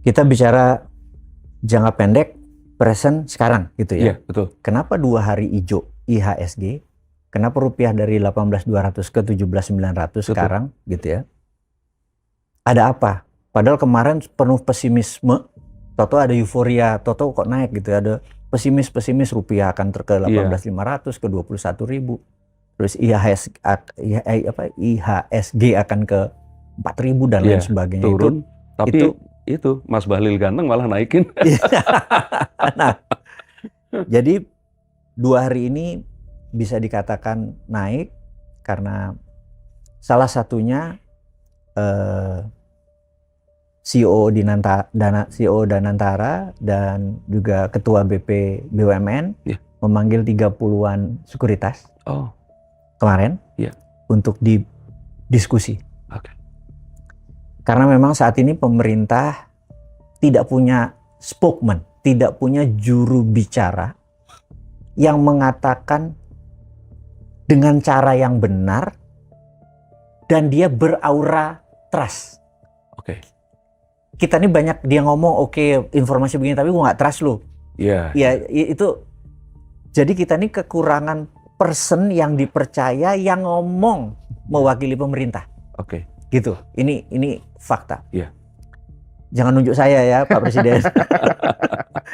Kita bicara jangka pendek, present sekarang gitu ya. Iya, betul. Kenapa 2 hari hijau IHSG? Kenapa rupiah dari 18.200 ke 17.900 sekarang gitu ya? Ada apa? Padahal kemarin penuh pesimisme, toto ada euforia, toto kok naik gitu ya. Ada pesimis rupiah akan ke 18.500 ke 21.000. Terus IHSG akan ke 4.000 dan lain sebagainya. Turun, tapi itu Mas Bahlil ganteng malah naikin. Nah, jadi 2 hari ini bisa dikatakan naik karena salah satunya CEO Danantara dan juga Ketua BP BUMN memanggil 30-an sekuritas kemarin untuk didiskusi. Karena memang saat ini pemerintah tidak punya spokesman, tidak punya juru bicara yang mengatakan dengan cara yang benar dan dia beraura trust. Kita ini banyak dia ngomong informasi begini tapi gua nggak trust lo. Ya itu. Jadi kita ini kekurangan person yang dipercaya yang ngomong mewakili pemerintah. Gitu. Ini fakta. Jangan nunjuk saya ya Pak Presiden.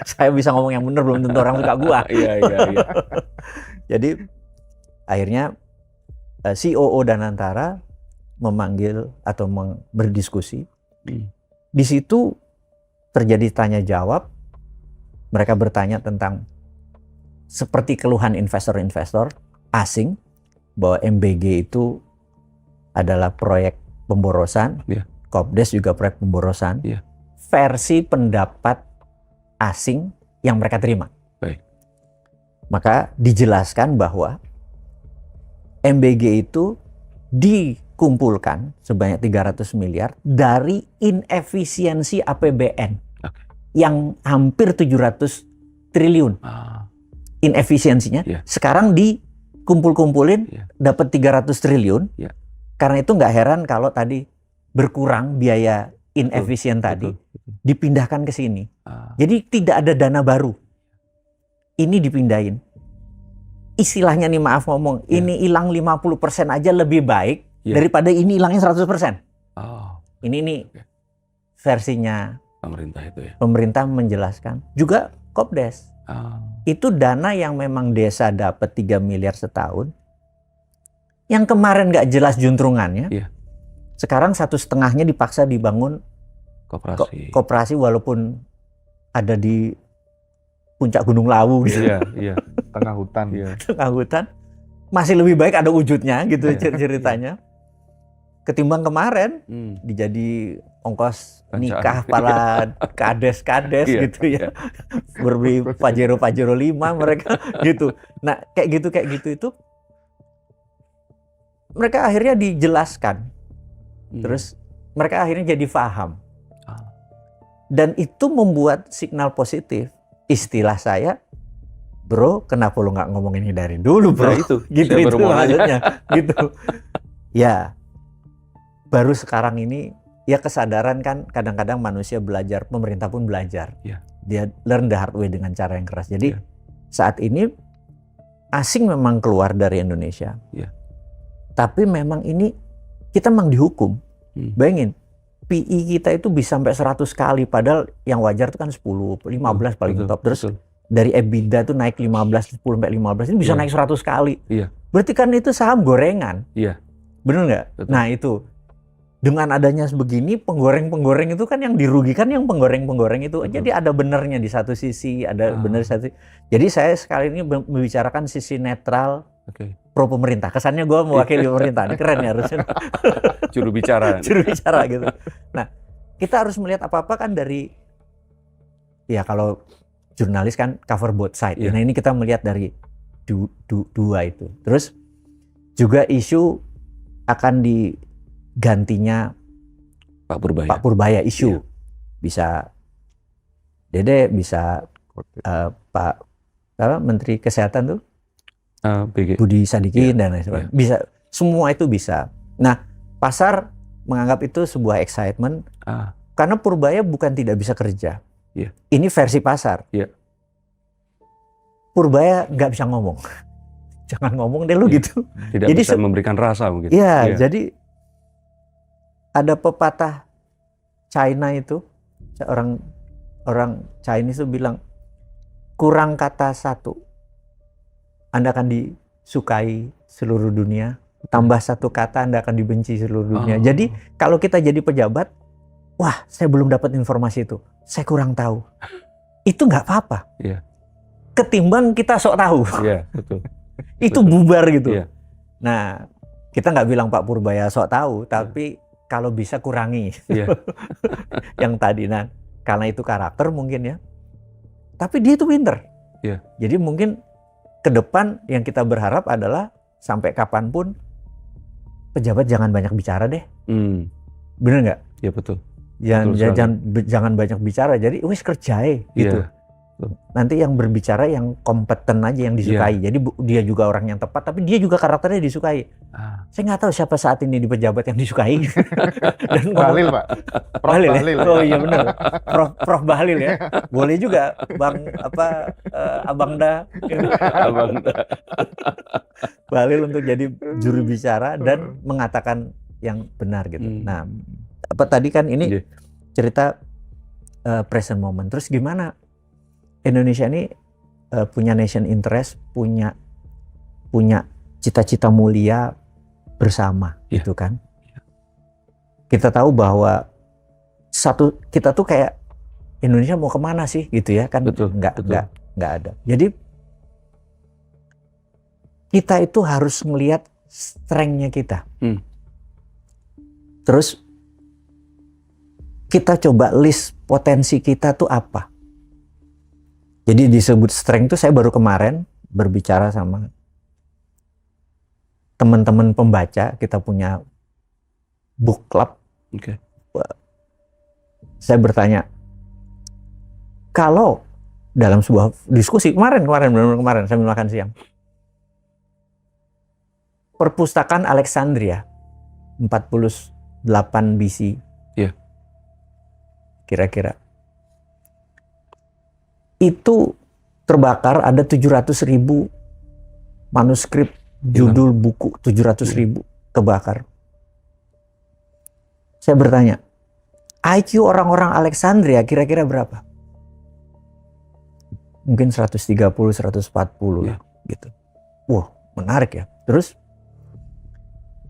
Saya bisa ngomong yang benar belum tentu orang suka gua. Jadi akhirnya COO Danantara memanggil atau berdiskusi. Di situ terjadi tanya jawab. Mereka bertanya tentang seperti keluhan investor-investor asing bahwa MBG itu adalah proyek pemborosan, Kopdes juga proyek pemborosan, versi pendapat asing yang mereka terima. Maka dijelaskan bahwa MBG itu dikumpulkan sebanyak 300 miliar dari inefisiensi APBN yang hampir 700 triliun. Inefisiensinya sekarang dikumpul-kumpulin dapat 300 triliun. Karena itu nggak heran kalau tadi berkurang biaya inefisien tadi dipindahkan ke sini. Jadi tidak ada dana baru. Ini dipindahin. Istilahnya nih maaf ngomong, ini hilang 50% aja lebih baik daripada ini hilangnya 100%. Ini nih versinya pemerintah itu ya. Pemerintah menjelaskan. Juga Kopdes. Itu dana yang memang desa dapat 3 miliar setahun. Yang kemarin nggak jelas juntrungannya. Sekarang 1,5-nya dipaksa dibangun koperasi walaupun ada di puncak Gunung Lawu gitu. Tengah hutan. Tengah hutan. Masih lebih baik ada wujudnya gitu ceritanya. Ketimbang kemarin dijadi ongkos nikah para kades gitu ya. Berbeli Pajero 5 mereka gitu. Nah, kayak gitu itu mereka akhirnya dijelaskan. Terus mereka akhirnya jadi paham. Dan itu membuat signal positif. Istilah saya, bro, kenapa lu nggak ngomongin ini dari dulu, bro? Itu, gitu itu maksudnya, gitu. Ya, baru sekarang ini, ya kesadaran kan kadang-kadang manusia belajar, pemerintah pun belajar. Dia learn the hard way dengan cara yang keras. Jadi saat ini asing memang keluar dari Indonesia. Tapi memang ini kita memang dihukum. Bayangin. PI kita itu bisa sampai 100 kali, padahal yang wajar itu kan 10, 15 paling top. Terus dari EBITDA itu naik 15, 10 sampai 15, ini bisa naik 100 kali. Berarti kan itu saham gorengan. Bener nggak? Nah itu, dengan adanya sebegini, penggoreng-penggoreng itu kan yang dirugikan yang penggoreng-penggoreng itu. Jadi ada benernya di satu sisi, ada bener di satu sisi. Jadi saya sekali ini membicarakan sisi netral pro pemerintah. Kesannya gue mewakili pemerintah. Ini keren ya harusnya. Juru bicara gitu. Nah, kita harus melihat apa-apa kan dari, ya kalau jurnalis kan cover both side. Nah ini kita melihat dari dua itu. Terus juga isu akan digantinya Pak Purbaya isu. Bisa Dede, bisa Pak Menteri Kesehatan tuh Budi Sadikin dan lain sebagainya. Bisa, semua itu bisa. Nah, pasar menganggap itu sebuah excitement Karena Purbaya bukan tidak bisa kerja. Iya. Ini versi pasar. Iya. Purbaya nggak bisa ngomong. Jangan ngomong deh lu gitu. Tidak Jadi bisa memberikan rasa mungkin. Iya, jadi ada pepatah China itu, orang Chinese itu bilang, kurang kata satu, Anda akan disukai seluruh dunia. Tambah satu kata, Anda akan dibenci seluruh dunia. Jadi kalau kita jadi pejabat, wah saya belum dapat informasi itu, saya kurang tahu. Itu nggak apa-apa. Iya. Ketimbang kita sok tahu. Iya, betul. Itu Betul. bubar gitu. Iya. Nah, kita nggak bilang Pak Purbaya sok tahu, tapi kalau bisa kurangi. Iya. Yang tadi, nah karena itu karakter mungkin ya. Tapi dia itu pinter. Iya. Jadi mungkin ke depan yang kita berharap adalah sampai kapanpun pejabat jangan banyak bicara deh. Bener nggak? Iya betul. Jangan banyak bicara. Jadi wis kerjain gitu. Iya. Nanti yang berbicara yang kompeten aja, yang disukai. Jadi dia juga orang yang tepat, tapi dia juga karakternya disukai. Saya nggak tahu siapa saat ini di pejabat yang disukai. Dan Bahlil, Pak. Prof Bahlil, Bahlil. ya? Oh iya benar. Prof Bahlil ya. Boleh juga Bang Abang Da. Abang Da. Bahlil untuk jadi juru bicara dan mengatakan yang benar gitu. Nah, apa tadi kan ini cerita present moment. Terus gimana Indonesia ini punya nation interest, punya cita-cita mulia bersama, gitu kan? Kita tahu bahwa kita tuh kayak Indonesia mau kemana sih, gitu ya kan? Betul. Nggak ada. Jadi kita itu harus melihat strength-nya kita. Terus kita coba list potensi kita tuh apa. Jadi disebut strength itu saya baru kemarin berbicara sama teman-teman pembaca, kita punya book club. Oke. Saya bertanya, kalau dalam sebuah diskusi kemarin sambil makan siang, perpustakaan Alexandria 48 BC, kira-kira itu terbakar, ada 700.000 manuskrip judul buku, 700.000 kebakar. Saya bertanya, IQ orang-orang Alexandria kira-kira berapa? Mungkin 130, 140 gitu. Wah, menarik ya. Terus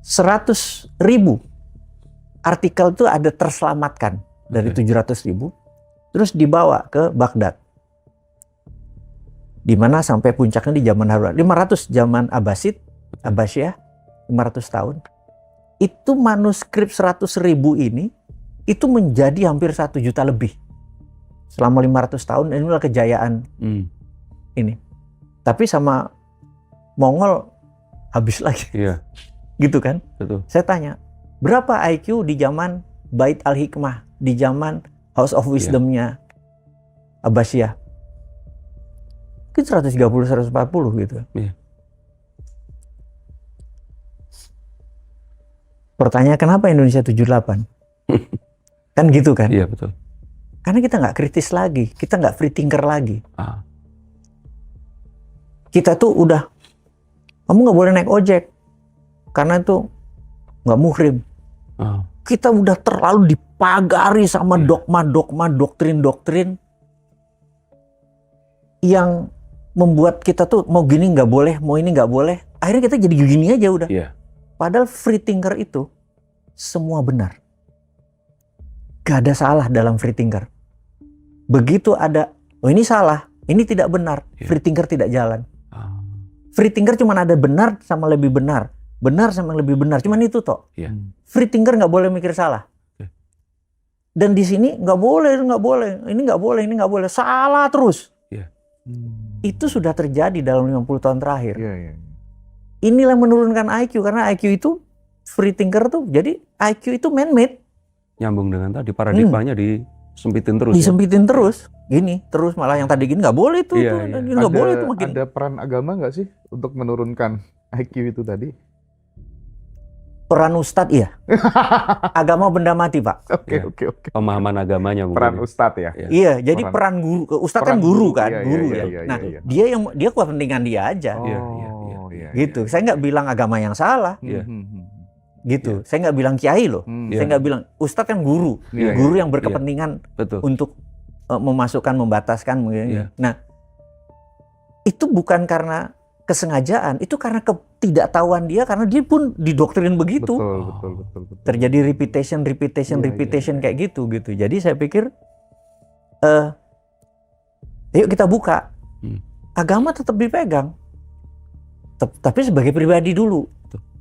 100.000 artikel itu ada terselamatkan dari 700.000, terus dibawa ke Baghdad. Di mana sampai puncaknya di zaman Harun 500 zaman Abbasiyah 500 tahun. Itu manuskrip 100.000 ini itu menjadi hampir 1 juta lebih. Selama 500 tahun inilah kejayaan ini. Tapi sama Mongol habis lagi. Iya. Gitu kan? Betul. Saya tanya, berapa IQ di zaman Bait al-Hikmah, di zaman House of Wisdom-nya Abbasiyah? Mungkin 130, 140 gitu. Iya. Pertanyaan kenapa Indonesia 78? Kan gitu kan? Iya betul. Karena kita nggak kritis lagi, kita nggak free thinker lagi. Kita tuh udah, kamu nggak boleh naik ojek karena itu nggak muhrim. Kita udah terlalu dipagari sama dogma-dogma, doktrin-doktrin yang membuat kita tuh mau gini nggak boleh, mau ini nggak boleh. Akhirnya kita jadi gini aja udah. Padahal free thinker itu semua benar. Gak ada salah dalam free thinker. Begitu ada, oh ini salah, ini tidak benar, free thinker tidak jalan. Free thinker cuma ada benar sama lebih benar, benar sama lebih benar, cuman itu toh. Free thinker nggak boleh mikir salah. Dan di sini nggak boleh, ini nggak boleh, salah terus. Itu sudah terjadi dalam 50 tahun terakhir. Inilah menurunkan IQ, karena IQ itu free thinker tuh, jadi IQ itu man-made. Nyambung dengan tadi paradigmanya disempitin terus. Disempitin terus, gini terus malah yang tadi gini nggak boleh tuh, nggak boleh tuh makin. Ada peran agama nggak sih untuk menurunkan IQ itu tadi? Peran ustadz iya. Agama benda mati, Pak. Oke. Pemahaman agamanya mungkin. Peran ustadz ya. Iya, jadi peran guru. Ustadz kan guru kan, guru ya. Iya, Nah, iya. dia kepentingan dia aja. Iya. Gitu. Saya nggak bilang agama yang salah. Iya. Gitu. Saya nggak bilang kiai loh. Saya nggak bilang ustadz kan guru. Guru yang berkepentingan Betul. untuk memasukkan, membataskan. Nah, itu bukan karena kesengajaan, itu karena ketidaktahuan dia, karena dia pun didoktrin begitu. Betul. Terjadi repetition kayak gitu. Jadi saya pikir, yuk kita buka. Agama tetap dipegang, tapi sebagai pribadi dulu.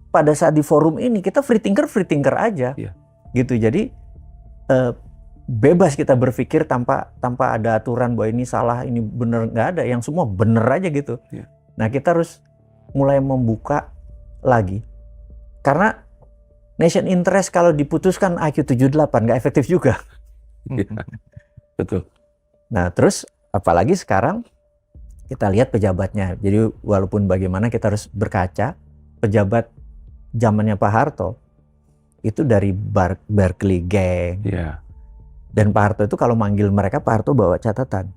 Pada saat di forum ini kita free thinker aja, gitu. Jadi bebas kita berpikir tanpa ada aturan bahwa ini salah, ini benar, nggak ada. Yang semua benar aja gitu. Nah, kita harus mulai membuka lagi. Karena nation interest kalau diputuskan IQ 78 nggak efektif juga. Betul. Nah, terus apalagi sekarang kita lihat pejabatnya. Jadi walaupun bagaimana kita harus berkaca, pejabat zamannya Pak Harto itu dari Berkeley Gang. Dan Pak Harto itu kalau manggil mereka, Pak Harto bawa catatan.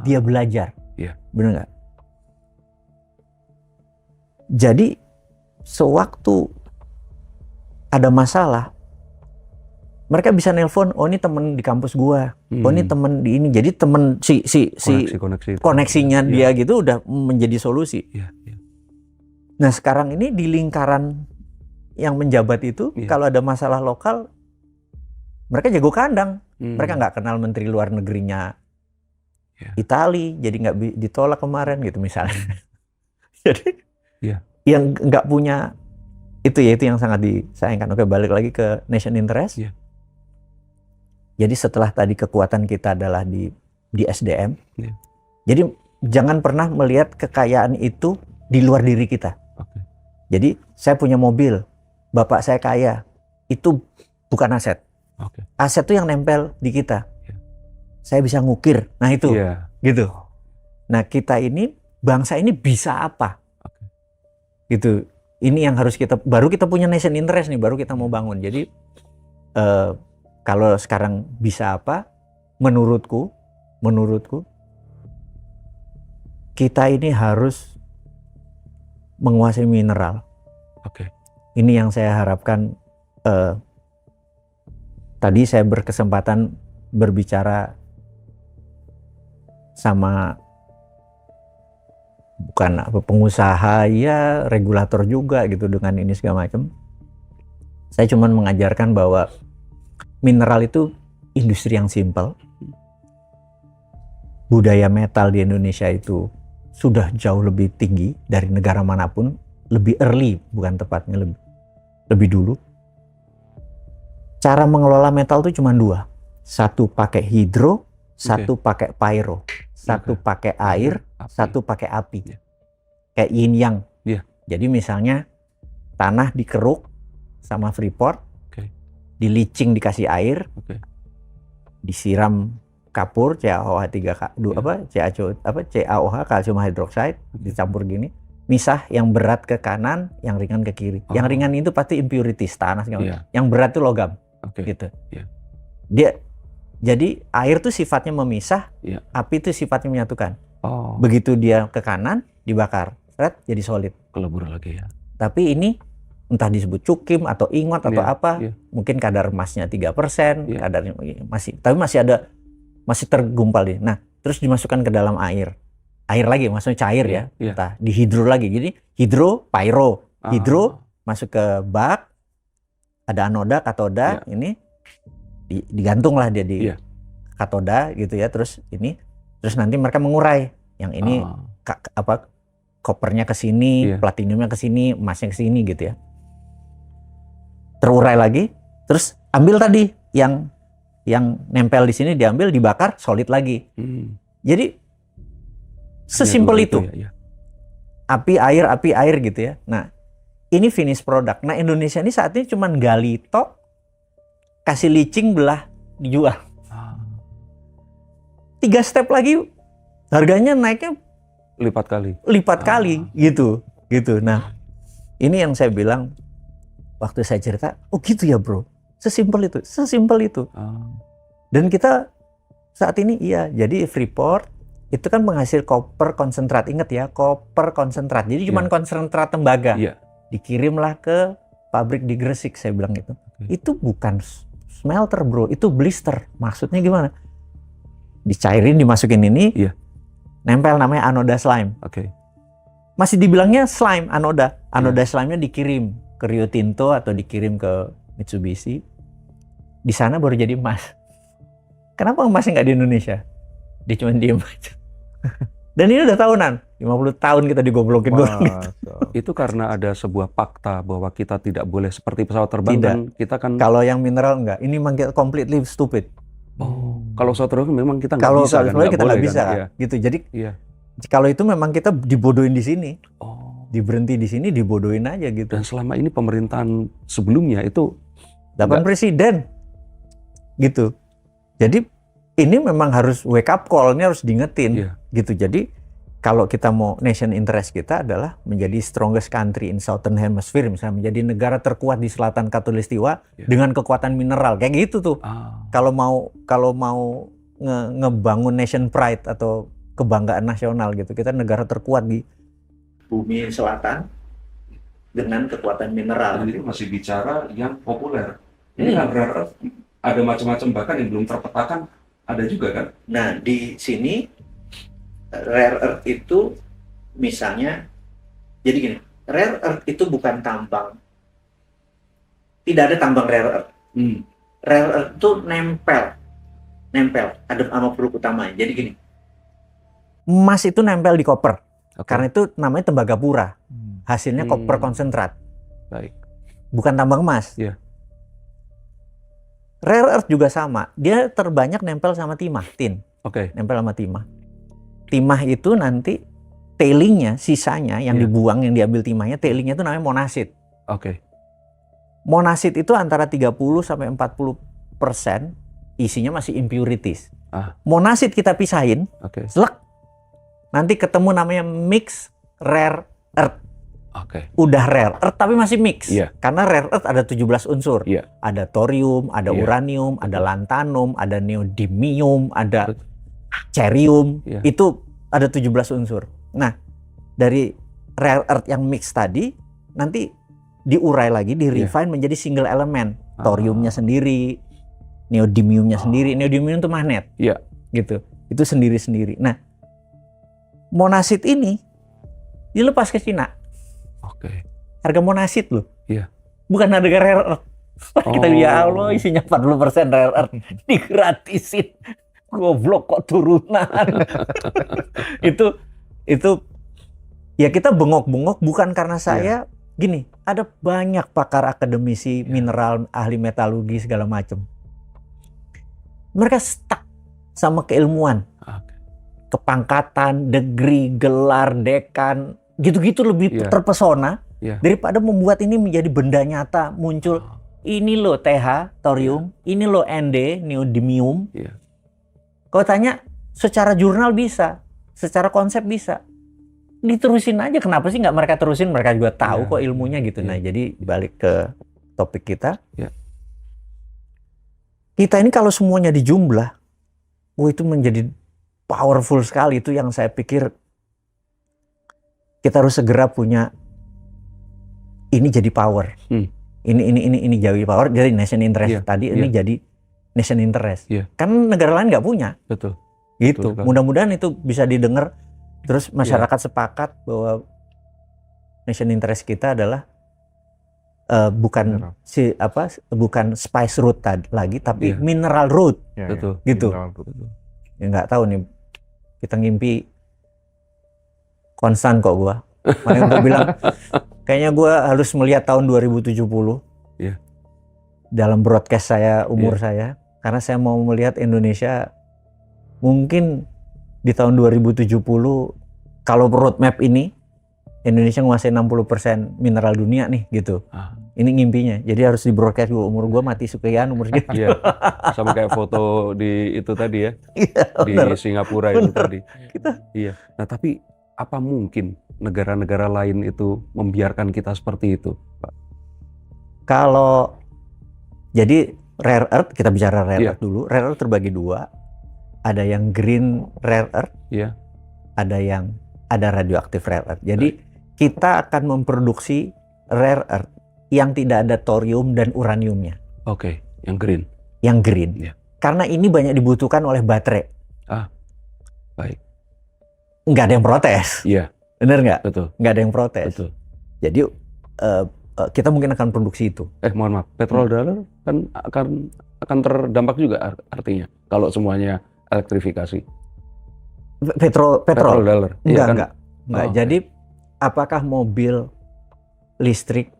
Dia belajar. Bener nggak? Jadi sewaktu ada masalah, mereka bisa nelpon, oh ini temen di kampus gua, oh ini temen di ini. Jadi temen si koneksinya dia gitu udah menjadi solusi. Nah, sekarang ini di lingkaran yang menjabat itu, kalau ada masalah lokal, mereka jago kandang. Mereka nggak kenal menteri luar negerinya Itali, jadi nggak ditolak kemarin gitu misalnya. Jadi yang nggak punya itu yang sangat disayangkan. Oke, balik lagi ke nation interest. Jadi setelah tadi kekuatan kita adalah di SDM. Jadi jangan pernah melihat kekayaan itu di luar diri kita. Jadi saya punya mobil, bapak saya kaya, itu bukan aset. Aset itu yang nempel di kita. Saya bisa ngukir. Nah itu, gitu. Nah kita ini, bangsa ini bisa apa? Gitu. Ini yang harus baru kita punya nation interest nih, baru kita mau bangun. Jadi kalau sekarang bisa apa? Menurutku, kita ini harus menguasai mineral. Ini yang saya harapkan. Tadi saya berkesempatan berbicara sama bukan pengusaha ya, regulator juga gitu dengan ini segala macam. Saya cuma mengajarkan bahwa mineral itu industri yang simpel. Budaya metal di Indonesia itu sudah jauh lebih tinggi dari negara manapun, lebih early, bukan tepatnya lebih dulu. Cara mengelola metal itu cuma dua. Satu pakai hidro, satu pakai pyro. Satu pakai air, satu pakai api. Kayak yin yang. Jadi misalnya tanah dikeruk sama Freeport, di leaching dikasih air, disiram kapur CaOH kalsium hydroxide, dicampur gini, misah yang berat ke kanan, yang ringan ke kiri. Yang ringan itu pasti impurities, tanah segala. Yang berat itu logam. Gitu. Jadi air itu sifatnya memisah, api itu sifatnya menyatukan. Begitu dia ke kanan, dibakar, jadi solid. Kelebur lagi ya. Tapi ini entah disebut cukim atau ingot atau apa, mungkin kadar emasnya 3%, kadarnya masih tergumpal dia. Nah, terus dimasukkan ke dalam air lagi, maksudnya cair ya, entah dihidro lagi. Jadi hidro, pyro, hidro masuk ke bak, ada anoda, katoda, ini digantung lah dia di katoda gitu ya, terus nanti mereka mengurai yang ini kopernya ke sini, platinumnya ke sini, emasnya ke sini gitu ya. Terurai lagi, terus ambil tadi yang nempel di sini, diambil, dibakar, solid lagi. Jadi sesimpel itu. Api air gitu ya. Nah, ini finish product. Nah, Indonesia ini saat ini cuma gali tok, kasih leaching, belah, dijual. 3 step lagi harganya naiknya lipat kali gitu. Nah, ini yang saya bilang waktu saya cerita, oh gitu ya bro, sesimpel itu. Dan kita saat ini iya, jadi Freeport itu kan penghasil koper konsentrat. Ingat ya, koper konsentrat. Jadi cuma konsentrat tembaga. Dikirimlah ke pabrik di Gresik, saya bilang itu. Itu bukan smelter bro, itu blister. Maksudnya gimana? Dicairin, dimasukin ini, nempel namanya anoda slime. Masih dibilangnya slime, anoda. Anoda slime-nya dikirim ke Rio Tinto atau dikirim ke Mitsubishi. Di sana baru jadi emas. Kenapa emasnya nggak di Indonesia? Dia cuma diem aja. Dan ini udah tahunan, 50 tahun kita digoblokin. Itu karena ada sebuah fakta bahwa kita tidak boleh seperti pesawat terbang. Dan kita kan kalau yang mineral enggak, ini memang kita completely stupid. Kalau pesawat terbang memang kita nggak bisa. Kalau kita nggak bisa, gitu. Jadi kalau itu memang kita dibodohin di sini, diberhenti di sini, dibodohin aja gitu. Dan selama ini pemerintahan sebelumnya itu 8 presiden, gitu. Jadi ini memang harus wake up call, ini harus diingetin, gitu. Jadi kalau kita mau nation interest kita adalah menjadi strongest country in Southern Hemisphere, misalnya menjadi negara terkuat di selatan Khatulistiwa dengan kekuatan mineral, kayak gitu tuh. Kalau mau ngebangun nation pride atau kebanggaan nasional gitu, kita negara terkuat di bumi selatan dengan kekuatan mineral. Dan itu masih bicara yang populer. Ini kan rare earth, ada macam-macam bahkan yang belum terpetakan. Ada juga kan? Nah, di sini rare earth itu misalnya, jadi gini, rare earth itu bukan tambang. Tidak ada tambang rare earth. Rare earth itu nempel, ada sama produk utamanya. Jadi gini, emas itu nempel di koper, karena itu namanya tembagapura. Hasilnya koper konsentrat. Baik. Bukan tambang emas. Rare earth juga sama, dia terbanyak nempel sama timah, tin. Nempel sama timah. Timah itu nanti tailingnya, sisanya yang dibuang, yang diambil timahnya, tailingnya itu namanya monasit. Monasit itu antara 30-40% isinya masih impurities. Monasit kita pisahin, selek, nanti ketemu namanya mixed rare earth. Udah rare earth tapi masih mix. Karena rare earth ada 17 unsur. Ada thorium, ada uranium, ada lanthanum, ada neodymium, ada cerium. Itu ada 17 unsur. Nah, dari rare earth yang mix tadi nanti diurai lagi, di-refine menjadi single element. Thoriumnya sendiri, neodymiumnya sendiri. Neodymium itu magnet. Gitu. Itu sendiri-sendiri. Nah, monasit ini dilepas ke Cina. Harga monasit loh. Bukan harga rare earth. Kita ya Allah, isinya 40% rare earth. Digratisin. Goblok kok turunan. itu ya kita bengok-bengok bukan karena saya. Gini, ada banyak pakar akademisi mineral, ahli metalurgi segala macam. Mereka stuck sama keilmuan. Kepangkatan, degree, gelar, dekan, gitu-gitu lebih terpesona daripada membuat ini menjadi benda nyata, muncul ini loh TH, thorium, ini loh Nd, neodymium. Kalau tanya secara jurnal bisa, secara konsep bisa, diterusin aja. Kenapa sih nggak mereka terusin? Mereka juga tahu kok ilmunya gitu. Nah, jadi balik ke topik kita. Kita ini kalau semuanya dijumlah, itu menjadi powerful sekali. Itu yang saya pikir kita harus segera punya, ini jadi power. Ini jadi power, jadi nation interest tadi ini jadi nation interest. Kan negara lain nggak punya. Gitu. Mudah-mudahan itu bisa didengar. Terus masyarakat sepakat bahwa nation interest kita adalah bukan bukan spice route lagi, tapi mineral route. Gitu. Ya nggak tahu nih, kita ngimpi konstan kok gua. Makanya gua bilang kayaknya gua harus melihat tahun 2070 dalam broadcast saya, umur saya, karena saya mau melihat Indonesia mungkin di tahun 2070 kalau roadmap ini Indonesia menguasai 60% mineral dunia nih gitu. Ini ngimpinya. Jadi harus di broadcast gua, umur gua mati sekian, umur sekian. Sama kayak foto di itu tadi ya. Di Singapura itu tadi. Nah, tapi apa mungkin negara-negara lain itu membiarkan kita seperti itu, Pak? Kalau jadi rare earth, kita bicara rare Iya. earth dulu. Rare earth terbagi dua. Ada yang green rare earth, Iya. ada radioaktif rare earth. Jadi kita akan memproduksi rare earth yang tidak ada thorium dan uraniumnya. Oke, yang green. Yang green. Iya. Karena ini banyak dibutuhkan oleh baterai. Baik. Nggak ada yang protes. Iya, Bener nggak? betul. Nggak ada yang protes. Betul. Jadi kita mungkin akan produksi itu. Mohon maaf, petrodollar kan akan terdampak juga artinya kalau semuanya elektrifikasi. Petrol. Petrodollar. Iya kan? Enggak. Oh, Jadi apakah mobil listrik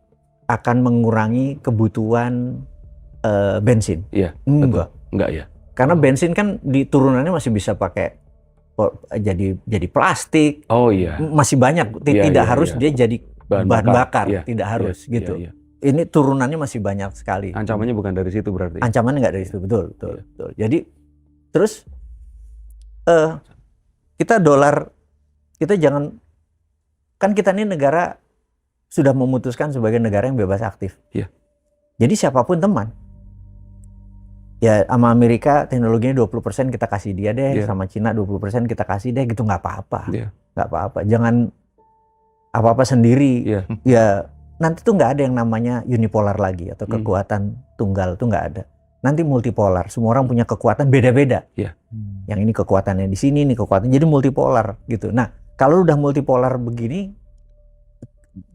akan mengurangi kebutuhan bensin? Iya, Enggak. Enggak ya. Karena bensin kan di turunannya masih bisa pakai jadi plastik. Oh iya. Masih banyak. Iya, Tidak iya, harus iya. dia jadi bahan bakar. Iya, Tidak harus iya, gitu. iya, iya. Ini turunannya masih banyak sekali. Ancamannya bukan dari situ berarti. Ancamannya nggak dari situ, betul. Jadi terus kita jangan, kan kita ini negara sudah memutuskan sebagai negara yang bebas aktif. Iya. Jadi siapapun teman. Ya sama Amerika teknologinya 20% kita kasih dia deh, Iya. sama Cina 20% kita kasih deh, gitu nggak apa-apa. Iya. Nggak apa-apa. Jangan apa-apa sendiri. Iya. Ya nanti tuh nggak ada yang namanya unipolar lagi atau Hmm. kekuatan tunggal tuh nggak ada. Nanti multipolar. Semua orang punya kekuatan beda-beda. Iya. Yang ini kekuatannya di sini, ini kekuatan. Jadi multipolar gitu. Nah, kalau udah multipolar begini,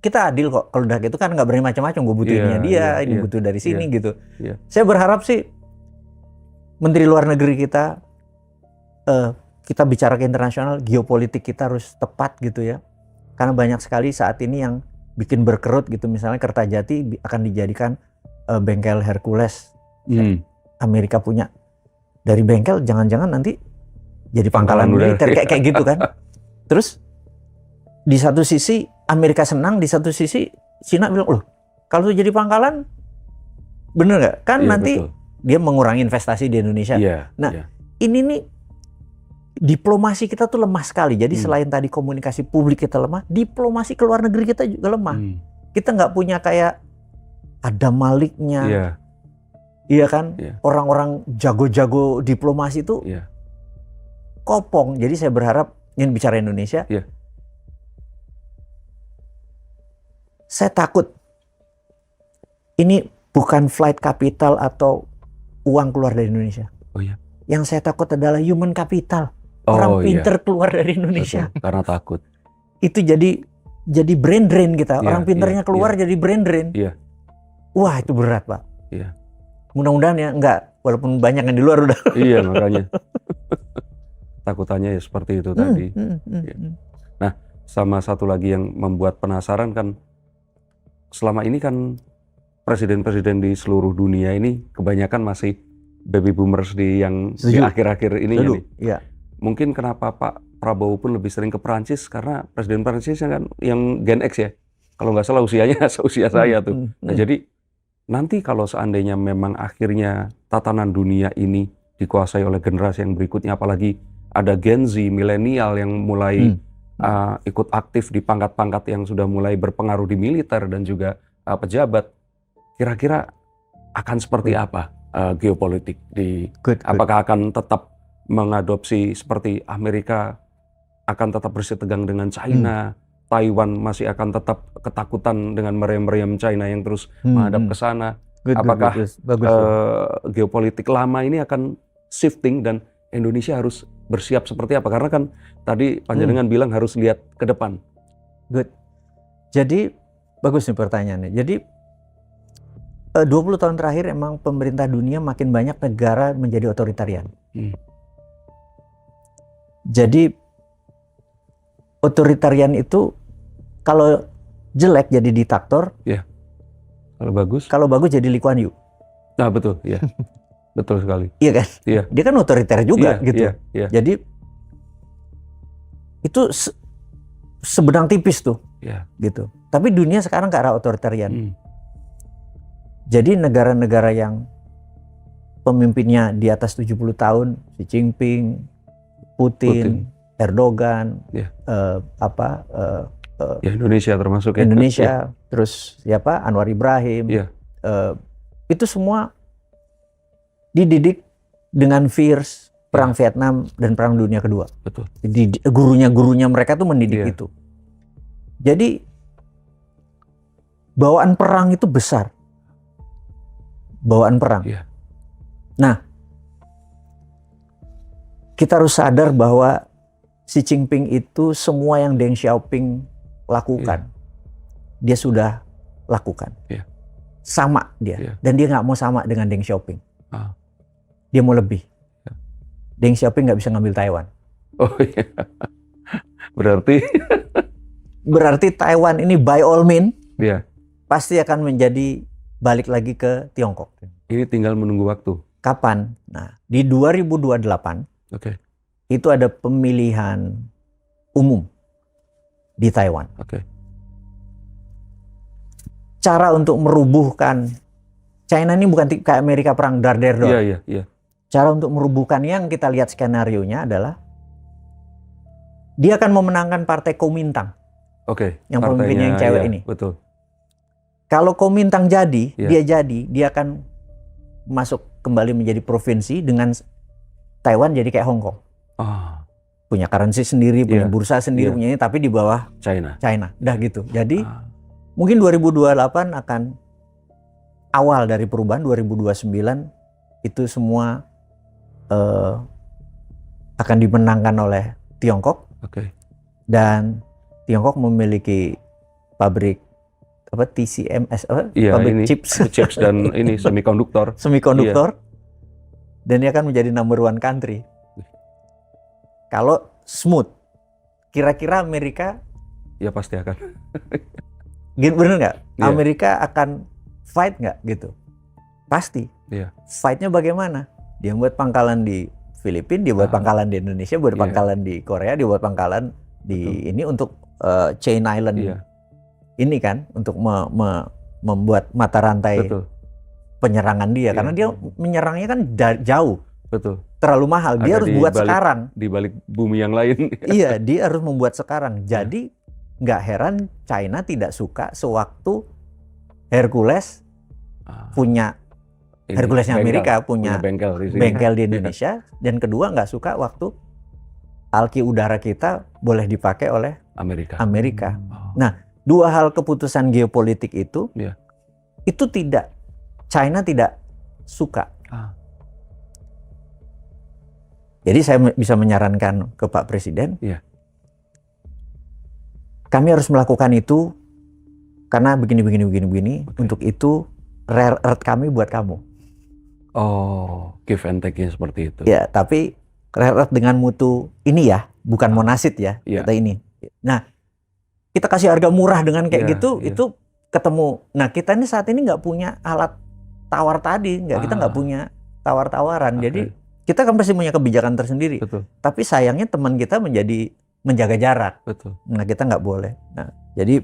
kita adil kok. Kalau udah gitu kan nggak berani macam-macam. Gue butuh Iya, ininya dia, iya, ini iya. butuh dari sini gitu. Iya. Saya berharap sih Menteri Luar Negeri kita, kita bicara ke internasional, geopolitik kita harus tepat gitu ya. Karena banyak sekali saat ini yang bikin berkerut gitu. Misalnya Kertajati akan dijadikan bengkel Hercules. Amerika punya. Dari bengkel jangan-jangan nanti jadi pangkalan Pangkalan militer udara. kayak gitu kan. Terus di satu sisi Amerika senang, di satu sisi Cina bilang, loh kalau jadi pangkalan bener nggak? Kan Iya, nanti betul. dia mengurangi investasi di Indonesia. Iya. Nah, iya. Ini nih diplomasi kita tuh lemah sekali. Jadi selain tadi komunikasi publik kita lemah, diplomasi ke luar negeri kita juga lemah. Kita nggak punya kayak ada Maliknya. Iya. Iya kan? Iya. Orang-orang jago-jago diplomasi itu Iya. kopong. Jadi saya berharap, ini bicara Indonesia, Iya. saya takut ini bukan flight capital atau uang keluar dari Indonesia. Oh iya. Yang saya takut adalah human capital. Oh, Orang iya. pinter keluar dari Indonesia. Betul, karena takut. Itu jadi brain drain kita. Iya, Orang pinternya iya, keluar jadi brain drain. Iya. Wah, itu berat, Pak. Iya. Mudah-mudahan ya enggak, walaupun banyak yang di luar udah. Iya, makanya. Takutannya ya seperti itu tadi. Nah, sama satu lagi yang membuat penasaran kan, selama ini kan presiden-presiden di seluruh dunia ini kebanyakan masih baby boomers di Setuju. akhir-akhir ini Setuju. nih. Iya. Mungkin kenapa Pak Prabowo pun lebih sering ke Prancis karena presiden Prancis kan yang Gen X ya. Kalau nggak salah usianya seusia saya tuh. Nah, jadi nanti kalau seandainya memang akhirnya tatanan dunia ini dikuasai oleh generasi yang berikutnya, apalagi ada Gen Z, milenial yang mulai ikut aktif di pangkat-pangkat yang sudah mulai berpengaruh di militer dan juga pejabat, kira-kira akan seperti apa geopolitik apakah akan tetap mengadopsi seperti Amerika akan tetap bersitegang dengan China, Taiwan masih akan tetap ketakutan dengan meriam-meriam China yang terus menghadap ke sana. Apakah geopolitik lama ini akan shifting dan Indonesia harus bersiap seperti apa? Karena kan tadi Panjenengan bilang harus lihat ke depan. Good. Jadi bagus nih pertanyaannya. Jadi 20 tahun terakhir emang pemerintah dunia makin banyak negara menjadi otoritarian. Jadi otoritarian itu kalau jelek jadi diktator, Ya. Kalau bagus? Kalau bagus jadi Lee Kuan Yew. Nah, betul, ya. Betul sekali. Iya kan? Iya. Dia kan otoriter juga Iya, gitu. iya, iya. Jadi itu sebenang tipis tuh. Iya. Gitu. Tapi dunia sekarang ke arah otoritarian. Jadi negara-negara yang pemimpinnya di atas 70 tahun, Xi Jinping, Putin. Erdogan, Ya. Ya, Indonesia termasuk ya. Indonesia, terus siapa? Anwar Ibrahim, Iya. itu semua dididik dengan fierce perang Vietnam dan perang dunia kedua. Betul. Gurunya mereka tuh mendidik itu. Jadi bawaan perang itu besar. Bawaan perang. Nah, kita harus sadar bahwa Xi Jinping itu semua yang Deng Xiaoping lakukan, dia sudah lakukan. Sama dia. Dan dia nggak mau sama dengan Deng Xiaoping. Dia mau lebih. Deng Xiaoping nggak bisa ngambil Taiwan. Oh iya. Berarti Taiwan ini by all means pasti akan menjadi balik lagi ke Tiongkok. Ini tinggal menunggu waktu. Kapan? Nah, di 2028 itu ada pemilihan umum di Taiwan. Cara untuk merubuhkan China ini bukan kayak Amerika perang dar-der doang. Cara untuk merubuhkan yang kita lihat skenarionya adalah dia akan memenangkan partai Kuomintang. Yang pemimpinnya yang cewek ini. Betul. Kalau Kuomintang jadi, dia akan masuk kembali menjadi provinsi dengan Taiwan jadi kayak Hong Kong. Punya currency sendiri, punya bursa sendiri, punya ini, tapi di bawah China. Udah gitu. Jadi mungkin 2028 akan awal dari perubahan. 2029 itu semua akan dimenangkan oleh Tiongkok. Dan Tiongkok memiliki pabrik TCMS, pabrik chips dan ini semikonduktor. Dan dia akan menjadi number one country. Kalau smooth, kira-kira Amerika pasti akan. Bener nggak? Amerika akan fight nggak gitu? Pasti. Fightnya bagaimana? Dia buat pangkalan di Filipina, dia buat pangkalan di Indonesia, buat pangkalan di Korea, dia buat pangkalan di ini untuk Chain Island. Ini kan untuk membuat mata rantai penyerangan dia, karena dia menyerangnya kan jauh, terlalu mahal. Dia harus buat sekarang di balik bumi yang lain. Iya, dia harus membuat sekarang. Jadi nggak heran China tidak suka sewaktu Hercules punya Herculesnya Amerika punya bengkel di Indonesia, dan kedua nggak suka waktu alki udara kita boleh dipakai oleh Amerika. Nah, dua hal keputusan geopolitik itu China tidak suka. Jadi saya bisa menyarankan ke Pak Presiden, kami harus melakukan itu karena begini. Untuk itu rare earth kami buat kamu. Give and take-nya seperti itu. Ya, tapi rare earth dengan mutu ini bukan monasit kata ini. Nah, kita kasih harga murah dengan kayak gitu, itu ketemu. Nah, kita ini saat ini nggak punya alat tawar tadi, kita nggak punya tawar-tawaran. Jadi kita kan pasti punya kebijakan tersendiri. Tapi sayangnya teman kita menjaga jarak. Nah, kita nggak boleh. Nah, jadi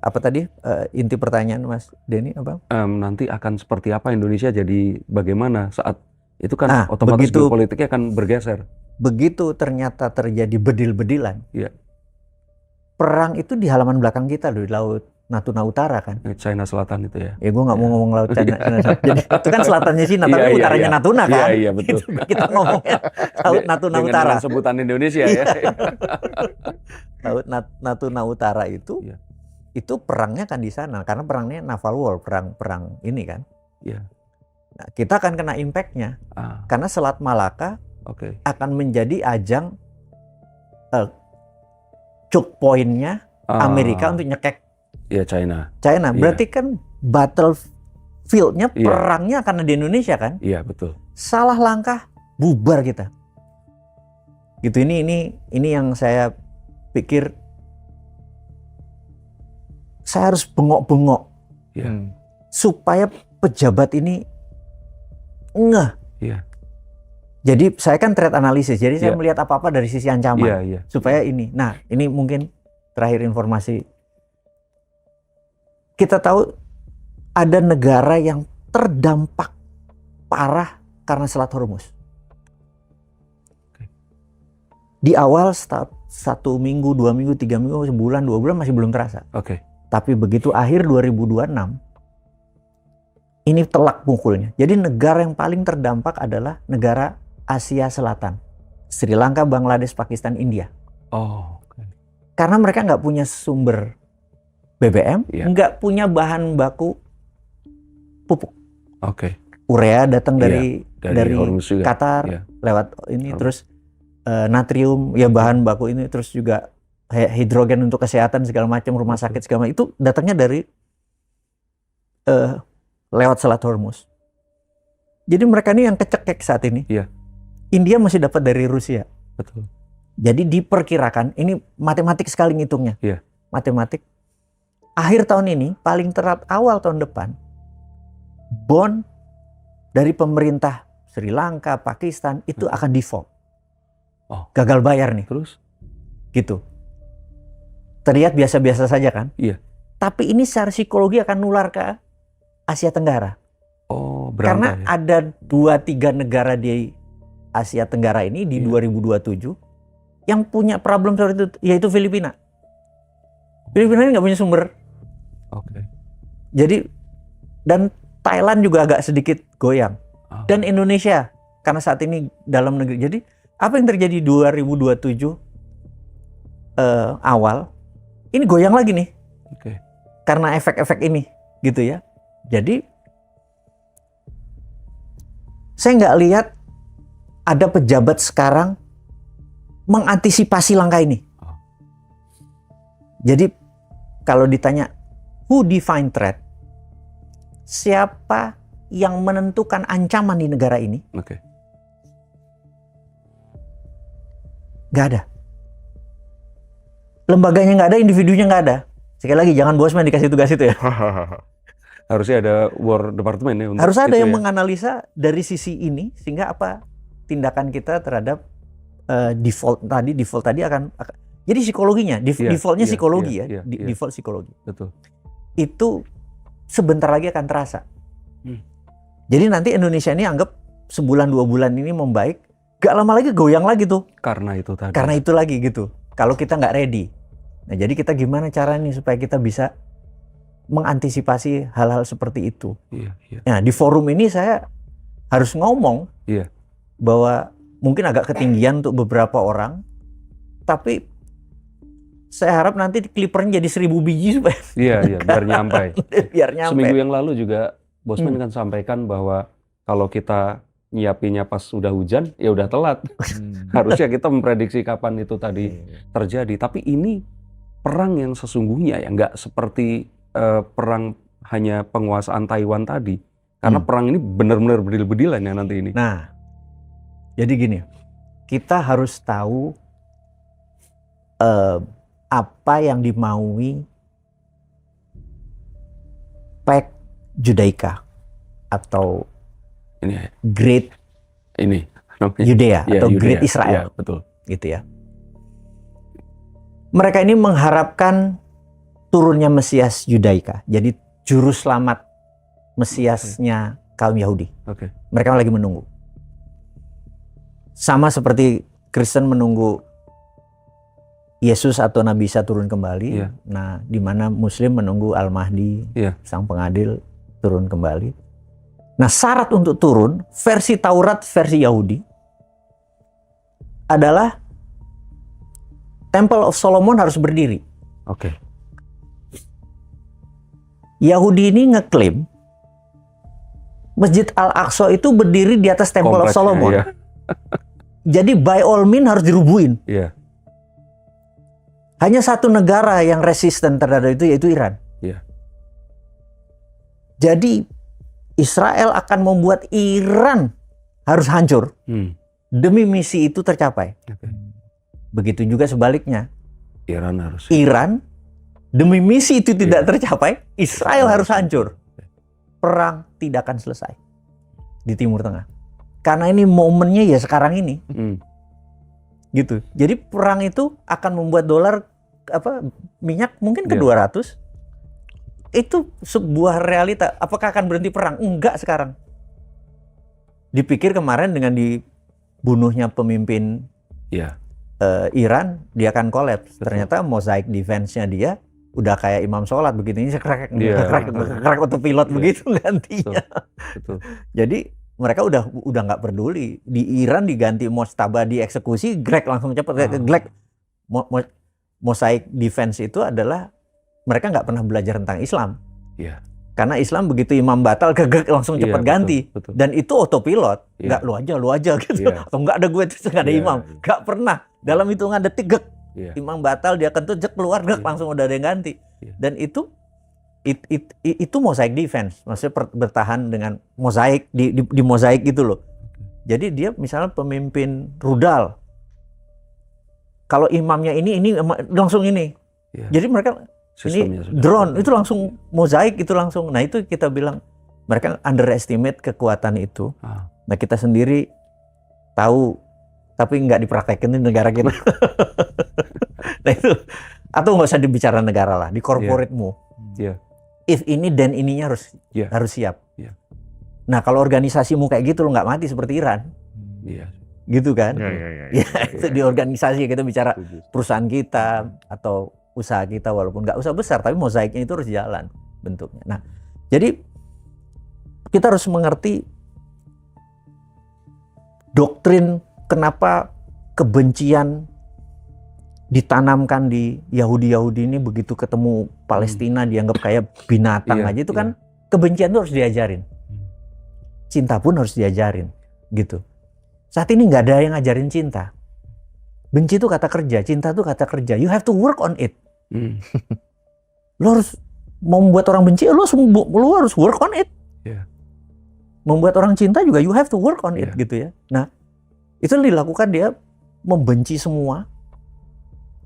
apa tadi inti pertanyaan Mas Denny apa? Nanti akan seperti apa Indonesia, jadi bagaimana saat itu kan otomatis geopolitiknya akan bergeser. Begitu ternyata terjadi bedil-bedilan. Perang itu di halaman belakang kita loh, di Laut Natuna Utara kan. China Selatan itu ya. Gue nggak mau ngomong Laut China. Jadi itu kan selatannya China, tapi utaranya Natuna kan. Iya, betul. Kita ngomongnya Laut Natuna Utara. Dengan sebutan Indonesia ya. Laut Natuna Utara itu perangnya kan di sana, karena perangnya naval war, perang ini kan. Nah, kita akan kena impact-nya karena Selat Malaka akan menjadi ajang choke point-nya Amerika untuk nyekek China. Berarti kan battlefield-nya, perangnya akan di Indonesia kan? Iya, betul. Salah langkah bubar kita. Gitu, ini yang saya pikir saya harus bengok-bengok supaya pejabat ini ngeh. Jadi saya kan threat analysis, jadi saya melihat apa-apa dari sisi ancaman supaya ini. Nah, ini mungkin terakhir informasi. Kita tahu ada negara yang terdampak parah karena Selat Hormuz. Di awal 1 minggu, 2 minggu, 3 minggu, sebulan, 2 bulan masih belum terasa. Tapi begitu akhir 2026 Ini telak mukulnya. Jadi negara yang paling terdampak adalah negara Asia Selatan. Sri Lanka, Bangladesh, Pakistan, India. Oh, oke. Karena mereka nggak punya sumber BBM, Iya. nggak punya bahan baku pupuk. Oke. Urea datang Iya, dari Hormuz juga. Qatar Iya. lewat ini, Hormuz. terus natrium ya bahan baku ini, terus juga hidrogen untuk kesehatan segala macam, rumah sakit segala macam itu datangnya dari lewat Selat Hormuz. Jadi mereka ini yang kecekek saat ini. Iya. India masih dapat dari Rusia. Betul. Jadi diperkirakan, ini matematik sekali ngitungnya. Iya. Matematik. Akhir tahun ini, paling telat awal tahun depan, bond dari pemerintah Sri Lanka, Pakistan itu akan default. Oh. Gagal bayar nih. Terus? Gitu. Terlihat biasa-biasa saja kan? Iya. Tapi ini secara psikologi akan nular ke Asia Tenggara. Oh, Karena berantai. ada 2-3 negara di Asia Tenggara ini di 2027 yang punya problem seperti itu, yaitu Filipina. Filipina ini nggak punya sumber. Oke. Jadi, dan Thailand juga agak sedikit goyang. Oh. Dan Indonesia, karena saat ini dalam negeri. Jadi, apa yang terjadi 2027 awal, ini goyang lagi nih. Oke. Karena efek-efek ini, gitu ya. Jadi, saya nggak lihat ada pejabat sekarang mengantisipasi langkah ini. Oh. Jadi kalau ditanya who define threat, siapa yang menentukan ancaman di negara ini? Oke. Nggak ada. Lembaganya nggak ada, individunya nggak ada. Sekali lagi jangan bosman dikasih tugas itu ya. Harusnya ada War Department ya untuk Harus ada itu yang ya. menganalisa dari sisi ini sehingga apa tindakan kita terhadap default tadi akan jadi psikologinya Iya, defaultnya iya, psikologi iya, ya iya, iya. default psikologi Betul. itu sebentar lagi akan terasa. Jadi nanti Indonesia ini anggap sebulan 2 bulan ini membaik, gak lama lagi goyang lagi tuh Karena itu tadi. karena itu lagi gitu kalau kita nggak ready. Nah jadi kita gimana caranya supaya kita bisa mengantisipasi hal-hal seperti itu. Iya, iya. Nah di forum ini saya harus ngomong Iya. bahwa mungkin agak ketinggian untuk beberapa orang, tapi saya harap nanti klipernya jadi 1000 biji supaya Iya, iya, biar nyampe. biar nyampe. Seminggu yang lalu juga Bosman kan sampaikan bahwa kalau kita nyiapinnya pas udah hujan, ya udah telat. Harusnya kita memprediksi kapan itu tadi terjadi. Tapi ini perang yang sesungguhnya ya, nggak seperti perang hanya penguasaan Taiwan tadi. Karena perang ini benar-benar bedil-bedilan ya nanti ini. Nah, jadi gini, kita harus tahu apa yang dimaui Pax Judaica atau Ini ya, Great ini namanya. Judea Iya, atau Yudea. Great Israel, Iya, betul. gitu ya. Mereka ini mengharapkan turunnya Mesias Yudaika, jadi juru selamat Mesiasnya kaum Yahudi. Oke. Mereka lagi menunggu. Sama seperti Kristen menunggu Yesus atau Nabi Isa turun kembali. Iya. Nah, di mana Muslim menunggu Al-Mahdi, Iya. sang pengadil turun kembali. Nah, syarat untuk turun versi Taurat, versi Yahudi adalah Temple of Solomon harus berdiri. Oke. Yahudi ini ngeklaim Masjid Al-Aqsa itu berdiri di atas Temple of Kompleksnya, Solomon. iya. Jadi by all means harus dirubuhin. Iya. Hanya satu negara yang resisten terhadap itu yaitu Iran. Iya. Jadi Israel akan membuat Iran harus hancur demi misi itu tercapai. Oke. Begitu juga sebaliknya. Iran harus. Iran demi misi itu tidak tercapai, Israel harus hancur. Perang tidak akan selesai di Timur Tengah. Karena ini momennya ya sekarang ini. Gitu. Jadi perang itu akan membuat dolar minyak mungkin ke 200. Itu sebuah realita. Apakah akan berhenti perang? Enggak sekarang. Dipikir kemarin dengan dibunuhnya pemimpin Iya. Iran, dia akan kolaps. Ternyata mosaik defense-nya dia udah kayak imam sholat begitu, ini krek autopilot Iya. begitu gantinya. Betul. Jadi mereka udah nggak peduli. Di Iran diganti Mojtaba dieksekusi, Greg langsung cepat. Greg Mosaic defense itu adalah mereka nggak pernah belajar tentang Islam. Iya. Karena Islam begitu imam batal ke Greg langsung Iya, cepat betul, ganti. betul. Dan itu autopilot. Iya. Nggak lu aja gitu. Iya. Atau nggak ada gue terus nggak ada Iya, imam. iya. Nggak pernah. Dalam hitungan detik Iya. imam batal dia kentut keluar Iya. langsung udah ada yang ganti. Iya. Dan itu mosaic defense, maksudnya bertahan dengan mosaik di mosaik gitu loh. Jadi dia misalnya pemimpin rudal, kalau imamnya ini langsung ini. Iya. Jadi mereka Sistemnya ini sudah drone ada. itu langsung mosaik itu langsung. Nah itu kita bilang mereka underestimate kekuatan itu. Ah. Nah kita sendiri tahu tapi nggak dipraktekin di negara kita. Nah itu, atau nggak usah dibicara negara lah, di corporate-mu. Iya. If ini dan ininya harus Iya. harus siap. Iya. Nah kalau organisasimu kayak gitu lo nggak mati seperti Iran, Iya. gitu kan? Ya. Ya itu di organisasi kita bicara Setuju. perusahaan kita atau usaha kita walaupun nggak usah besar tapi mozaiknya itu harus jalan bentuknya. Nah jadi kita harus mengerti doktrin kenapa kebencian ditanamkan di Yahudi ini begitu ketemu Palestina dianggap kayak binatang Iya, aja itu iya. kan kebencian itu harus diajarin. Cinta pun harus diajarin gitu. Saat ini nggak ada yang ngajarin cinta. Benci itu kata kerja, cinta itu kata kerja. You have to work on it. Hmm. Lo harus membuat orang benci, lo harus work on it. Iya. Membuat orang cinta juga you have to work on it Iya. gitu ya. Nah, itu dilakukan dia membenci semua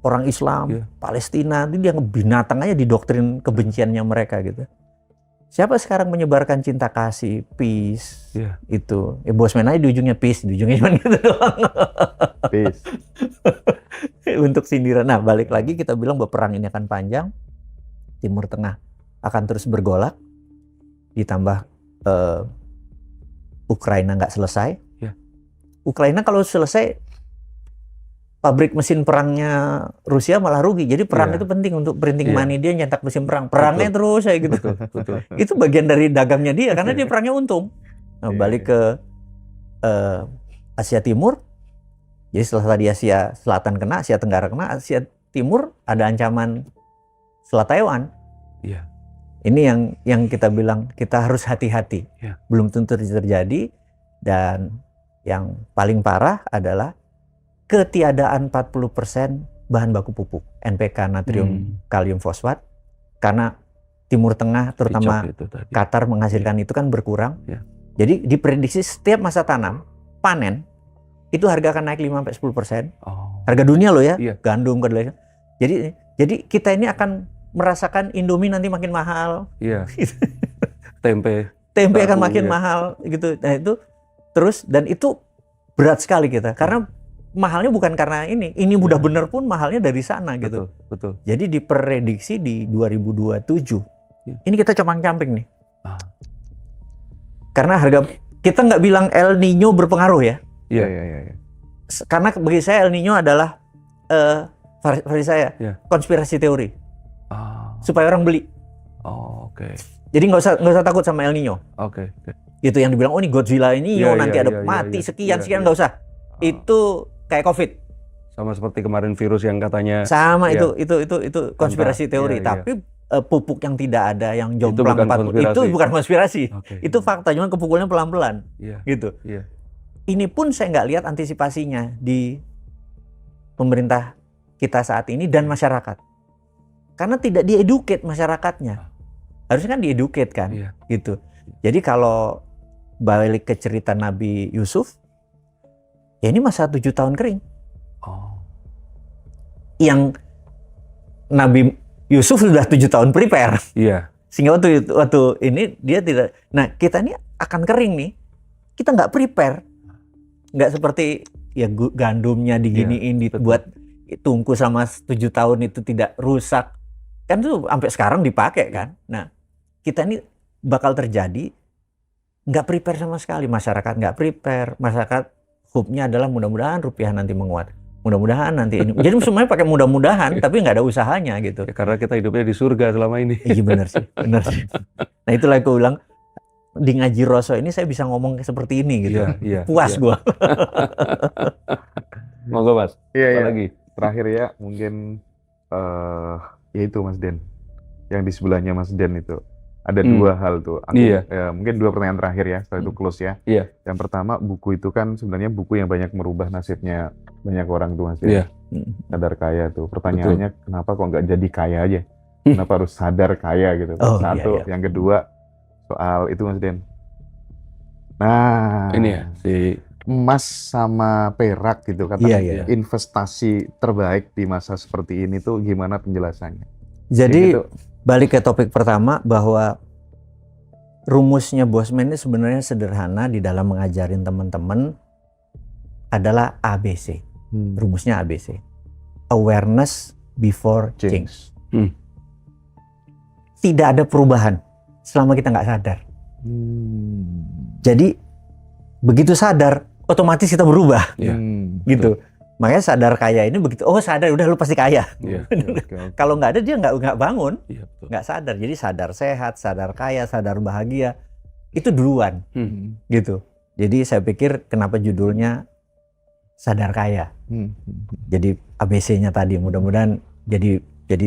orang Islam, Iya. Palestina, itu dia binatang aja di doktrin kebenciannya mereka gitu. Siapa sekarang menyebarkan cinta kasih, peace, Iya. itu. Bosman aja di ujungnya peace, di ujungnya cuma gitu doang. Peace. Untuk sindiran. Nah, balik lagi kita bilang bahwa perang ini akan panjang. Timur Tengah akan terus bergolak. Ditambah Ukraina nggak selesai. Ya. Ukraina kalau selesai, pabrik mesin perangnya Rusia malah rugi. Jadi perang Iya. itu penting untuk printing Iya. money dia, nyetak mesin perang. Perangnya terus kayak gitu. Betul. Itu bagian dari dagangnya dia karena dia perangnya untung. Nah, Iya, balik ke Asia Timur. Jadi setelah tadi Asia Selatan kena, Asia Tenggara kena, Asia Timur ada ancaman Selat Taiwan. Iya. Ini yang kita bilang kita harus hati-hati. Iya. Belum tentu terjadi, dan yang paling parah adalah ketiadaan 40% bahan baku pupuk, NPK, natrium, kalium fosfat, karena Timur Tengah terutama Dicok itu tadi. Qatar menghasilkan itu kan berkurang. Ya. Jadi diprediksi setiap masa tanam, panen, itu harga akan naik 5-10%. Oh. Harga dunia loh ya, Iya. gandum, kedelai. Jadi kita ini akan merasakan Indomie nanti makin mahal, Iya. Tempe. tempe akan Tahu, makin ya. mahal gitu. Nah itu terus, dan itu berat sekali kita karena mahalnya bukan karena ini udah Ya. bener pun mahalnya dari sana gitu. Betul. Jadi diprediksi di 2027 Ya. ini kita compang-camping nih. Ah. Karena harga, kita nggak bilang El Nino berpengaruh ya. Iya. Iya. Karena bagi saya El Nino adalah versi saya Ya. konspirasi teori Ah. supaya orang beli. Oh, oke. Jadi nggak usah takut sama El Nino. Oke. Gitu yang dibilang oh ini Godzilla ini Iya, nanti iya, ada iya, mati iya. sekian Iya, nggak usah. Ah. Itu kayak COVID. Sama seperti kemarin virus yang katanya Sama Iya. itu konspirasi teori. Iya, iya. Tapi pupuk yang tidak ada yang jomplang bukan 40 konspirasi. itu bukan konspirasi. Oke. Itu fakta, cuma kepukulnya pelan-pelan Iya. gitu. Iya. Ini pun saya nggak lihat antisipasinya di pemerintah kita saat ini dan masyarakat. Karena tidak dieduket masyarakatnya. Harusnya kan dieduket kan, Iya. gitu. Jadi kalau balik ke cerita Nabi Yusuf, ya ini masa 7 tahun kering. Oh. Yang Nabi Yusuf sudah 7 tahun prepare. Iya. Sehingga waktu ini dia tidak. Nah kita ini akan kering nih. Kita nggak prepare. Nggak seperti ya gandumnya diginiin, Iya, dibuat tungku selama 7 tahun itu tidak rusak. Kan itu sampai sekarang dipakai kan. Nah kita ini bakal terjadi nggak prepare sama sekali. Masyarakat nggak prepare. Masyarakat hope-nya adalah mudah-mudahan rupiah nanti menguat. Mudah-mudahan nanti ini. Jadi semuanya pakai mudah-mudahan, tapi nggak ada usahanya gitu. Ya, karena kita hidupnya di surga selama ini. Iya benar sih, benar sih. Nah itulah aku bilang di ngaji Roso ini saya bisa ngomong seperti ini gitu. Iya, Puas gua. Monggo Mas. Iya, Apa iya. lagi? Terakhir ya, mungkin ya itu Mas Den. Yang di sebelahnya Mas Den itu. Ada dua hal tuh. Aku, Iya. mungkin dua pertanyaan terakhir ya, setelah itu close ya. Iya. Yang pertama, buku itu kan sebenarnya buku yang banyak merubah nasibnya banyak orang tuh Mas Den. Iya. Sadar kaya tuh. Pertanyaannya, kenapa kok nggak jadi kaya aja? Kenapa harus sadar kaya gitu? Oh, Satu. iya. Yang kedua, soal itu Mas Den. Nah, Ini ya, si emas sama perak gitu kan, Iya, iya. investasi terbaik di masa seperti ini tuh gimana penjelasannya? Jadi Gitu. balik ke topik pertama bahwa rumusnya Bosman ini sebenarnya sederhana di dalam mengajarin teman-teman adalah ABC. Rumusnya ABC. Awareness before change. Tidak ada perubahan selama kita nggak sadar. Jadi begitu sadar, otomatis kita berubah, Iya. gitu. Makanya sadar kaya ini begitu, oh sadar, udah lu pasti kaya. Iya. Kalau nggak ada dia nggak bangun, Iya, betul. nggak sadar. Jadi sadar sehat, sadar kaya, sadar bahagia, itu duluan, gitu. Jadi saya pikir kenapa judulnya sadar kaya. Jadi ABC-nya tadi, mudah-mudahan jadi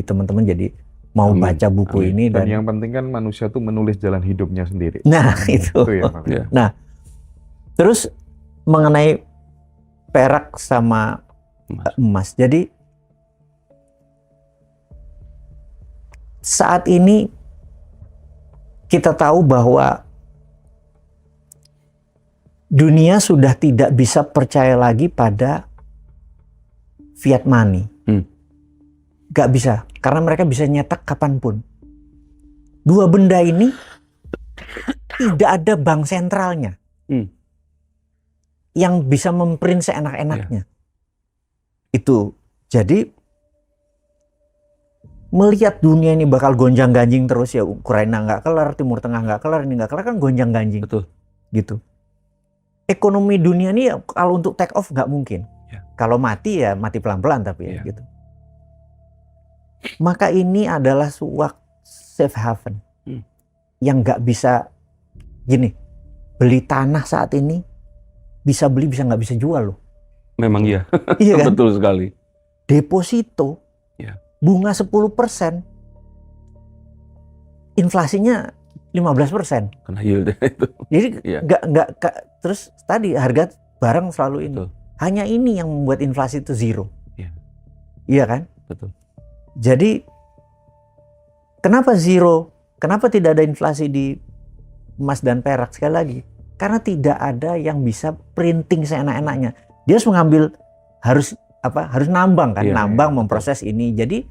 teman-teman jadi mau Amin. baca buku Amin. ini Dan dan yang penting kan manusia tuh menulis jalan hidupnya sendiri. nah itu. Itu ya, Pak. Iya. Terus mengenai perak sama Mas. emas. Jadi saat ini kita tahu bahwa dunia sudah tidak bisa percaya lagi pada fiat money. Gak bisa, karena mereka bisa nyetak kapanpun. Dua benda ini tidak ada bank sentralnya yang bisa memprint seenak-enaknya. Itu. Jadi melihat dunia ini bakal gonjang-ganjing terus ya, Ukraina nggak kelar, Timur Tengah nggak kelar, ini nggak kelar, kan gonjang-ganjing. Betul. Gitu. Ekonomi dunia ini kalau untuk take off nggak mungkin. Ya. Kalau mati ya mati pelan-pelan tapi ya Ya. gitu. Maka ini adalah suatu safe haven yang nggak bisa gini, beli tanah saat ini bisa beli bisa nggak bisa jual loh. Memang iya. Iya kan? Betul sekali. Deposito Ya. bunga 10%, inflasinya 15%. Karena yield itu. Jadi Iya. terus tadi harga barang selalu ini. Betul. Hanya ini yang membuat inflasi itu zero. Iya. Iya kan? Betul. Jadi kenapa zero? Kenapa tidak ada inflasi di emas dan perak? Sekali lagi, karena tidak ada yang bisa printing seenak-enaknya. Dia harus mengambil, harus nambang kan, Iya, nambang, iya, memproses ini. Jadi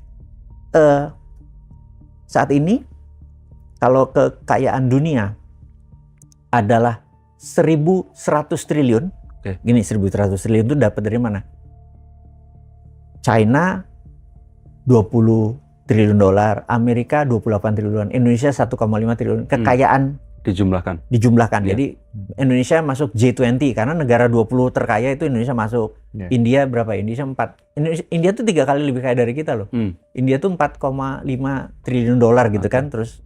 saat ini kalau kekayaan dunia adalah 1.100 triliun. Oke. Gini, 1.100 triliun itu dapat dari mana? China 20 triliun dolar, Amerika 28 triliun, Indonesia 1,5 triliun. Kekayaan dijumlahkan. Iya. Jadi Indonesia masuk G20 karena negara 20 terkaya itu Indonesia masuk. Iya. India berapa? Indonesia 4. India tuh 3 kali lebih kaya dari kita loh. India tuh 4,5 triliun dolar gitu kan. Terus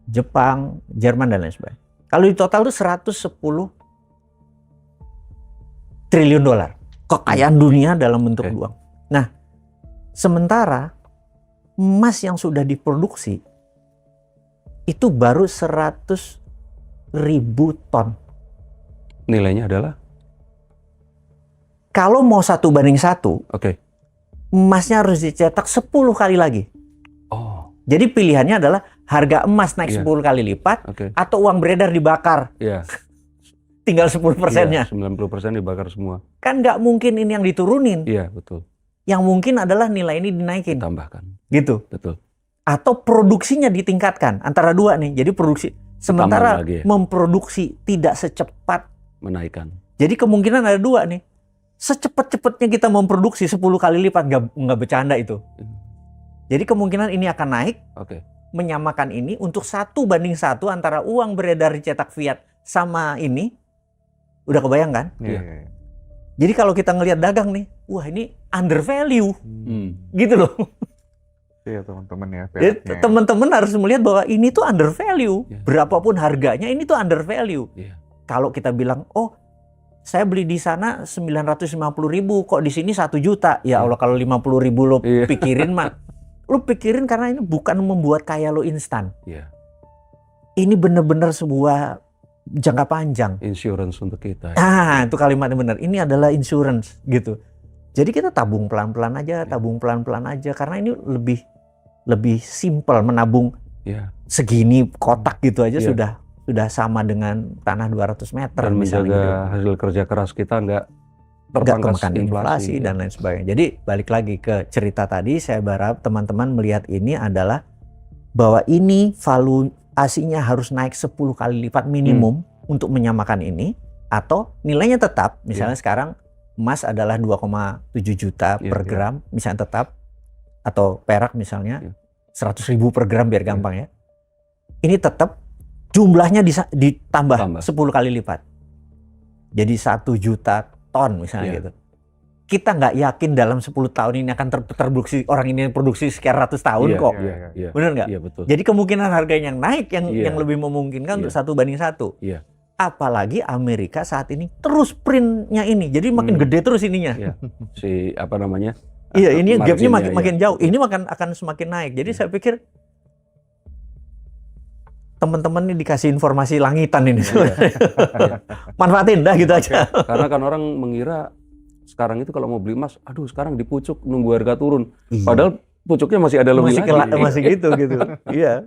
Jepang, Jerman dan lain sebagainya. Kalau di total tuh 110 triliun dolar. Kekayaan dunia dalam bentuk uang. Nah, sementara emas yang sudah diproduksi itu baru 100.000 ton. Nilainya adalah? Kalau mau 1:1, Oke. emasnya harus dicetak 10 kali lagi. Oh. Jadi pilihannya adalah harga emas naik 10 kali lipat, atau uang beredar dibakar. Iya. Tinggal 10%-nya. 90% dibakar semua. Kan nggak mungkin ini yang diturunin. Iya, betul. Yang mungkin adalah nilai ini dinaikin. Tambahkan. Gitu. Betul. Atau produksinya ditingkatkan. Antara dua nih. Jadi produksi. Sementara lagi ya. memproduksi tidak secepat. Menaikkan. Jadi kemungkinan ada dua nih. Secepat-cepatnya kita memproduksi 10 kali lipat. Nggak bercanda itu. Jadi kemungkinan ini akan naik. Oke. Menyamakan ini untuk 1:1 antara uang beredar dicetak fiat sama ini. Udah kebayang kan? Iya. Jadi kalau kita ngelihat dagang nih, wah ini under value, gitu loh. Iya teman-teman ya. Jadi teman-teman harus melihat bahwa ini tuh under value. Yeah. Berapapun harganya ini tuh under value. Yeah. Kalau kita bilang, oh saya beli di sana 950.000, kok di sini 1 juta. Ya Allah, kalau 50.000 lo pikirin mah, lo pikirin karena ini bukan membuat kaya lo instan. Yeah. Ini benar-benar sebuah jangka panjang. Insurance untuk kita. Itu kalimatnya benar. Ini adalah insurance gitu. Jadi kita tabung pelan-pelan aja, tabung pelan-pelan aja, karena ini lebih simpel menabung segini kotak gitu aja sudah sama dengan tanah 200 meter dan misalnya menjaga gitu. hasil kerja keras kita nggak terpangkas kemakan inflasi dan lain sebagainya. Jadi balik lagi ke cerita tadi, saya berharap teman-teman melihat ini adalah bahwa ini valuasinya harus naik 10 kali lipat minimum untuk menyamakan ini, atau nilainya tetap, misalnya sekarang emas adalah 2,7 juta per gram, misalnya tetap, atau perak misalnya 100.000 per gram biar gampang ya. Ini tetap jumlahnya ditambah 10 kali lipat. Jadi 1 juta ton misalnya gitu. Kita nggak yakin dalam 10 tahun ini akan terproduksi, orang ini produksi sekian ratus tahun kok. Benar nggak? Iya, betul. Jadi kemungkinan harganya yang naik yang lebih memungkinkan untuk 1:1. Iya. Apalagi Amerika saat ini terus printnya ini, jadi makin gede terus ininya. Si apa namanya? Iya, ini gapnya makin jauh. Ini akan semakin naik. Jadi saya pikir teman-teman ini dikasih informasi langitan ini. Manfaatin dah gitu aja. Karena kan orang mengira sekarang itu kalau mau beli emas, aduh sekarang di pucuk nunggu harga turun. Padahal pucuknya masih ada lebih lagi. Masih gitu. Iya.